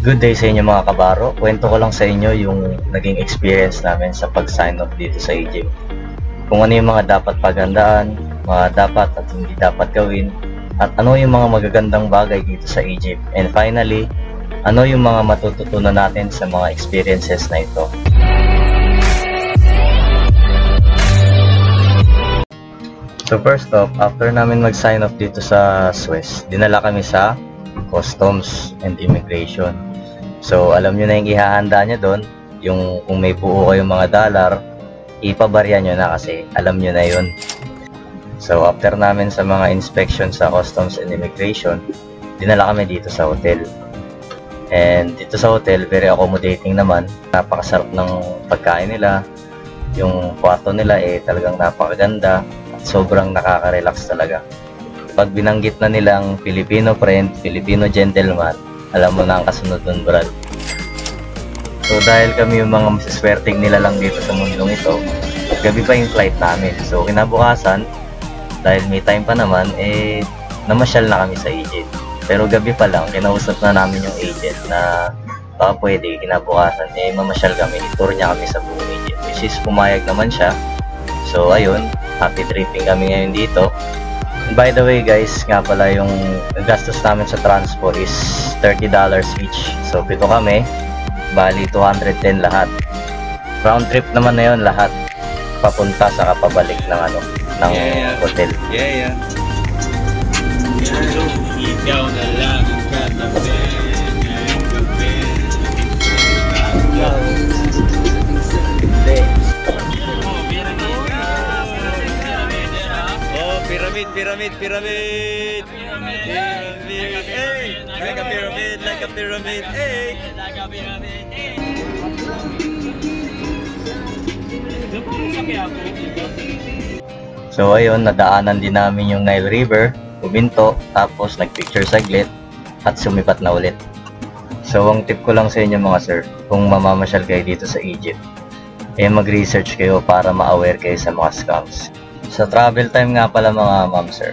Good day sa inyo mga kabaro. Kwento ko lang sa inyo yung naging experience namin sa pag-sign up dito sa Egypt. Kung ano yung mga dapat paghandaan, mga dapat at hindi dapat gawin, at ano yung mga magagandang bagay dito sa Egypt. And finally, ano yung mga matututunan natin sa mga experiences na ito. So first off, after namin mag-sign up dito sa Suez, dinala kami sa Customs and Immigration. So alam nyo na yung ihahanda nyo doon, yung kung may buo kayong mga dollar, ipabarya nyo na kasi alam nyo na yun. So after namin sa mga inspection sa Customs and Immigration, dinala kami dito sa hotel. And dito sa hotel, very accommodating naman. Napakasarap ng pagkain nila. Yung kwarto nila talagang napakaganda. At sobrang nakaka-relax talaga. Pag binanggit na nilang Filipino friend, Filipino gentleman, alam mo na ang kasunod nun, Brad. So dahil kami yung mga masiswerteng nila lang dito sa mundong ito, gabi pa yung flight namin. So kinabukasan, dahil may time pa naman, namasyal na kami sa Egypt. Pero gabi pa lang, kinausap na namin yung agent na baka pwede, kinabukasan, mamasyal kami, itour niya kami sa buong Egypt. Which is pumayag naman siya. So ayun, happy tripping kami ngayon dito. By the way guys, nga pala yung gastos namin sa transport is $30 each. So pito kami, bali 210 lahat. Round trip naman na yun lahat. Papunta sa kapabalik ng ng hotel. Yeah. Ikaw na lang ang katabi. Pyramid. Hey, like a pyramid. Hey. So ayun, nadaanan din namin yung Nile River, huminto, tapos nagpicture saglit, at sumipat na ulit. So ang tip ko lang sa inyo mga sir, kung mamamasyal kayo dito sa Egypt, mag-research kayo para ma-aware kayo sa mga scams. Sa travel time nga pala mga ma'am sir,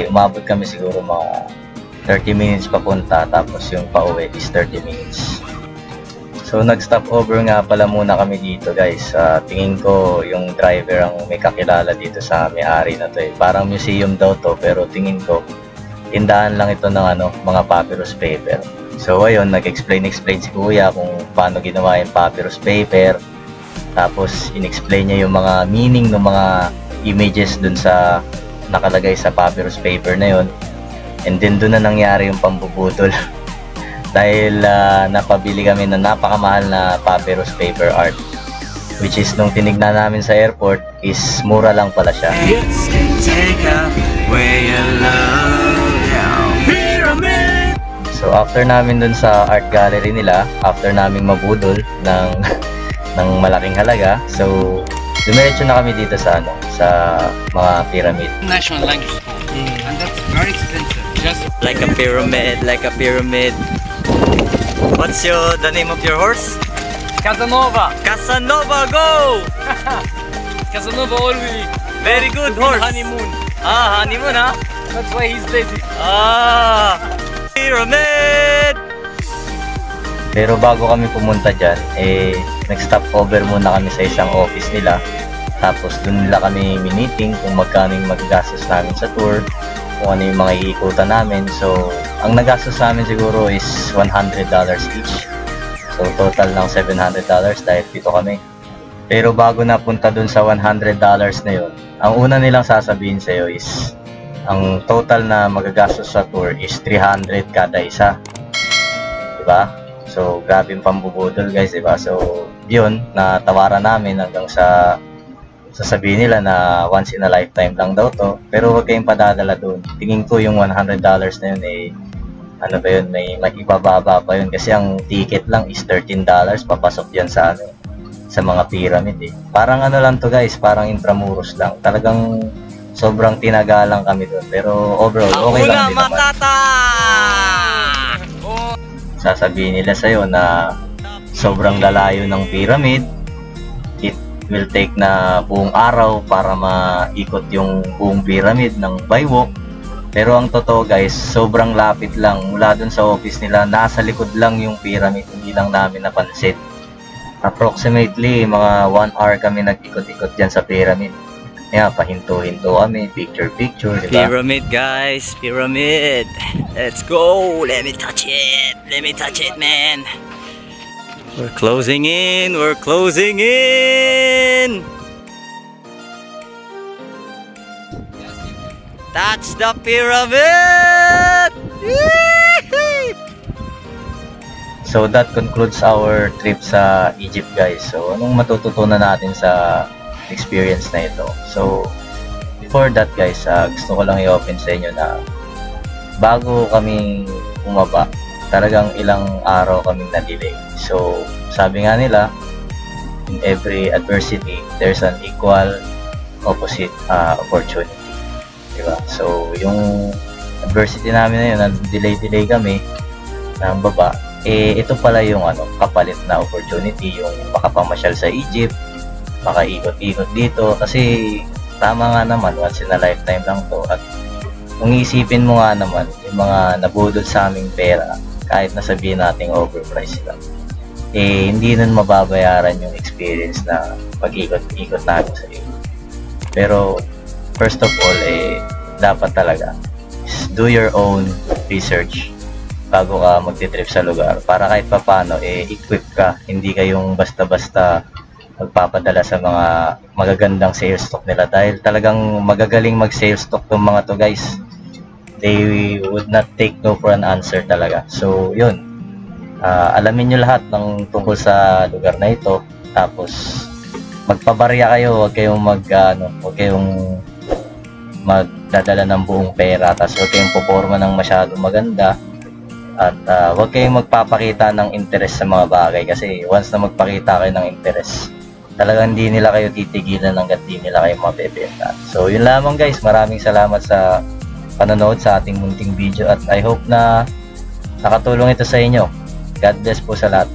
umabot kami siguro mga 30 minutes papunta, tapos yung pauwi is 30 minutes. So nag-stop over nga pala muna kami dito guys. Tingin ko yung driver ang may kakilala dito sa may-ari na to. Parang museum daw to, pero tingin ko tindahan lang ito ng mga papyrus paper. So ayun, nag-explain si kuya kung paano ginawa yung papyrus paper. Tapos in-explain niya yung mga meaning ng mga images dun sa nakalagay sa papyrus paper na yun. And then dun na nangyari yung pambubutol. Dahil napabili kami ng napakamahal na papyrus paper art, which is nung tinignan namin sa airport is mura lang pala siya. So after namin dun sa art gallery nila, after namin mabudol ng malaking halaga, so dumiretso na kami dito sa mga pyramid. National language school. And that's very expensive. Just like a pyramid. What's the name of your horse? Casanova, go! Casanova always. Very good horse. Honeymoon. Honeymoon, huh? That's why he's lazy. Pyramid! Pero bago kami pumunta dyan, nag-stop over muna kami sa isang office nila. Tapos dun nila kami miniting kung magkano yung magagastos namin sa tour, kung ano yung mga iikutan namin. So ang nagastos namin siguro is $100 each. So total ng $700 dahil dito kami. Pero bago napunta dun sa $100 na yun, ang una nilang sasabihin sa'yo is ang total na magagastos sa tour is $300 kada isa. Diba? So grabe yung pambubudol guys, diba? So yun, natawaran namin hanggang sa sasabihin nila na once in a lifetime lang daw to, pero huwag kayong padadala doon. Tingin ko yung $100 na yun may ibababa pa yun kasi ang ticket lang is $13 papasok yan sa mga pyramid. Parang lang to guys, parang intramuros lang. Talagang sobrang tinagalang kami doon, pero overall okay lang din naman. Sasabihin nila sa'yo na sobrang lalayo ng pyramid, will take na buong araw para maikot yung buong pyramid ng by walk. Pero ang totoo guys, sobrang lapit lang mula dun sa office nila. Nasa likod lang yung pyramid, hindi lang namin napansin. Approximately mga 1 hour kami nag-ikot-ikot dyan sa pyramid. Kaya pahinto-hinto kami, picture-picture, diba? Pyramid guys, pyramid. Let's go. Let me touch it. Let me touch it, man. We're closing in. We're closing in. That's the pyramid. So that concludes our trip sa Egypt guys. So anong matututunan natin sa experience na ito? So before that guys, gusto ko lang i-open sa inyo na bago kami bumaba, talagang ilang araw kaming na-delay. So sabi nga nila, in every adversity, there's an equal opposite opportunity. Diba? So yung adversity namin na yun, na-delay kami ng baba, ito pala yung kapalit na opportunity, yung makapamasyal sa Egypt, makaikot-ikot dito, kasi tama nga naman, once in a lifetime lang to. At kung isipin mo nga naman, yung mga nabudol sa aming pera, kahit na sabihin natin overpriced lang, hindi nun mababayaran yung experience na pag-ikot-ikot natin sa Egypt. Pero first of all, dapat talaga do your own research bago ka magti-trip sa lugar, para kahit papano equip ka, hindi kayong basta-basta magpapadala sa mga magagandang sales stock nila, dahil talagang magagaling mag-sales stock ng mga to guys. They would not take no for an answer talaga. So yun, alamin nyo lahat ng tungkol sa lugar na ito, tapos magpabarya kayo, huwag kayong magdadala ng buong pera, tapos huwag kayong puporma ng masyadong maganda. At huwag kayong magpapakita ng interest sa mga bagay, kasi once na magpakita kayo ng interest, talagang hindi nila kayo titigilan hanggang hindi nila kayo mabebenta. So yun lamang guys, maraming salamat sa panonood sa ating munting video, at I hope na nakatulong ito sa inyo. God bless po sa lahat.